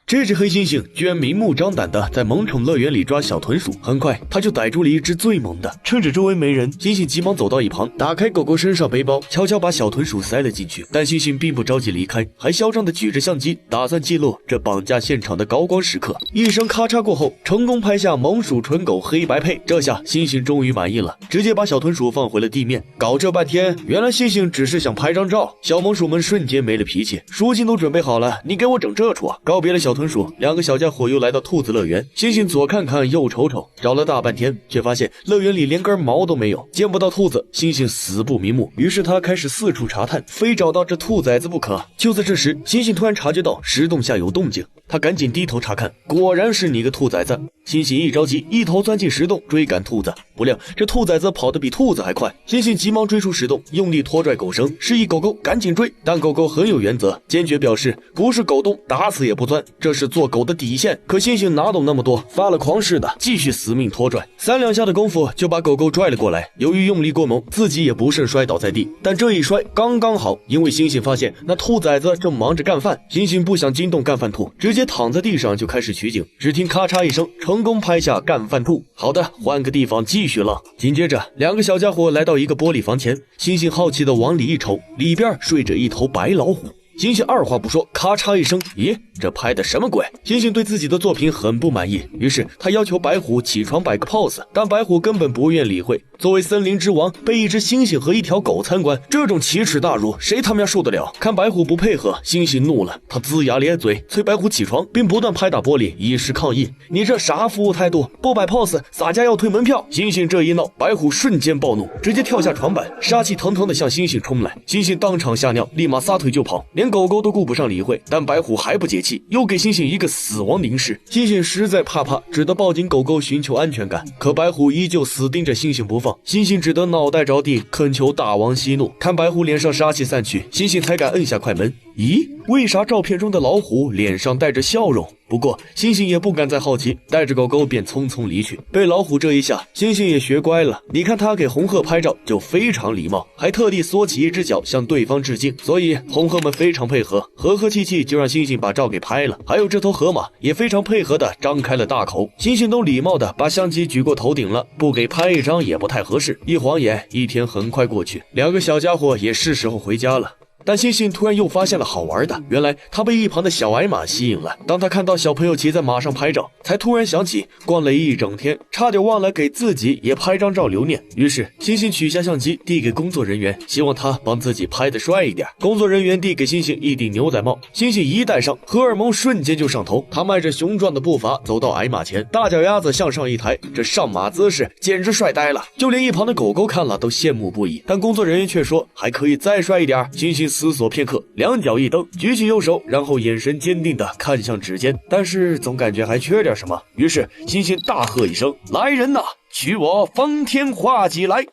這只黑猩猩居然明目張膽的在萌寵樂園裡抓小豚鼠，很快他就逮住了一只最猛的。趁着周圍沒人，猩猩急忙走到一旁，打開狗狗身上背包，悄悄把小豚鼠塞了進去。但猩猩並不着急離開，還嚣張的舉着相機，打算記錄這綁架現場的高光時刻。一聲咔嚓過後，成功拍下萌鼠蠢狗黑白配。這下猩猩終於滿意了，直接把小豚鼠放回了地面。搞這半天，原來猩猩只是想拍張照。小萌鼠們瞬間沒了脾气，赎金都準備好了，你给我整这出啊！告別了小豚鼠，兩個小家伙又來到兔子樂園。猩猩左看看右瞅瞅，找了大半天，卻發現樂園裡連根毛都沒有，見不到兔子。猩猩死不瞑目，於是他開始四處查探，非找到這兔崽子不可。就在這時，猩猩突然察覺到石洞下有動靜，他趕緊低頭查看，果然是你個兔崽子。猩猩一着急，一頭鑽進石洞追趕兔子，不料這兔崽子跑得比兔子還快。猩猩急忙追出石洞，用力拖拽狗繩，示意狗狗趕緊追。但狗狗很有原則，堅決表示不是狗洞，打死也不鑽，這是做狗的底線。可猩猩哪懂那麼多，發了狂似的繼續死命拖拽，三兩下的功夫就把狗狗拽了過來。由於用力過猛，自己也不慎摔倒在地，但這一摔剛剛好，因為猩猩發現那兔崽子正忙着幹飯，猩猩不想驚動幹飯兔，直接躺在地上就開始取景。只聽咔嚓一聲，成功拍下幹飯兔。好的，換個地方繼續浪。緊接着，兩個小家伙來到一個玻璃房前，猩猩好奇的往裡一瞅，裡邊睡着一頭白老虎。猩猩二話不說，咔嚓一聲，咦，這拍的什麼鬼？猩猩對自己的作品很不滿意，於是他要求白虎起床擺個 pose， 但白虎根本不願理會。作為森林之王，被一只猩猩和一條狗參觀，這種奇恥大辱，誰他媽受得了？看白虎不配合，猩猩怒了，他齜牙咧嘴，催白虎起床，並不斷拍打玻璃，以示抗議。你這啥服務態度？不擺 pose，洒家要退門票！猩猩這一鬧，白虎瞬間暴怒，直接跳下床板，殺氣騰騰的向猩猩衝來。猩猩當場嚇尿，立馬撒腿就跑，連狗狗都顧不上理會。但白虎還不解氣，又給猩猩一個死亡凝視。猩猩實在怕，只得抱緊狗狗尋求安全感。可白虎依舊死盯着猩猩不放，猩猩只得腦袋着地，懇求大王息怒。看白虎臉上殺氣散去，猩猩才敢摁下快門。咦，為啥照片中的老虎臉上帶着笑容？不過猩猩也不敢再好奇，帶着狗狗便匆匆離去。被老虎這一下，猩猩也學乖了。你看他給紅鶴拍照就非常禮貌，還特地縮起一隻腳向對方致敬，所以紅鶴們非常配合，和和氣氣就讓猩猩把照給拍了。還有這頭河馬也非常配合的張開了大口，猩猩都禮貌的把相機舉過頭頂了，不給拍一張也不太合適。一晃眼，一天很快過去，兩個小家伙也是時候回家了。但猩猩突然又發現了好玩的，原來他被一旁的小矮馬吸引了。當他看到小朋友騎在馬上拍照，才突然想起逛了一整天，差點忘了給自己也拍張照留念。於是猩猩取下相機遞給工作人員，希望他幫自己拍得帥一點。工作人員遞給猩猩一頂牛仔帽，猩猩一戴上，荷爾蒙瞬間就上頭。他邁着雄壯的步伐走到矮馬前，大腳丫子向上一抬，這上馬姿勢簡直帥呆了，就連一旁的狗狗看了都羨慕不已。但工作人員卻說還可以再帥一點。猩猩思索片刻，兩腳一蹬，舉起右手，然後眼神堅定地看向指尖，但是總感覺還缺點什麼。於是猩猩大喝一聲：來人吶，取我方天畫戟來！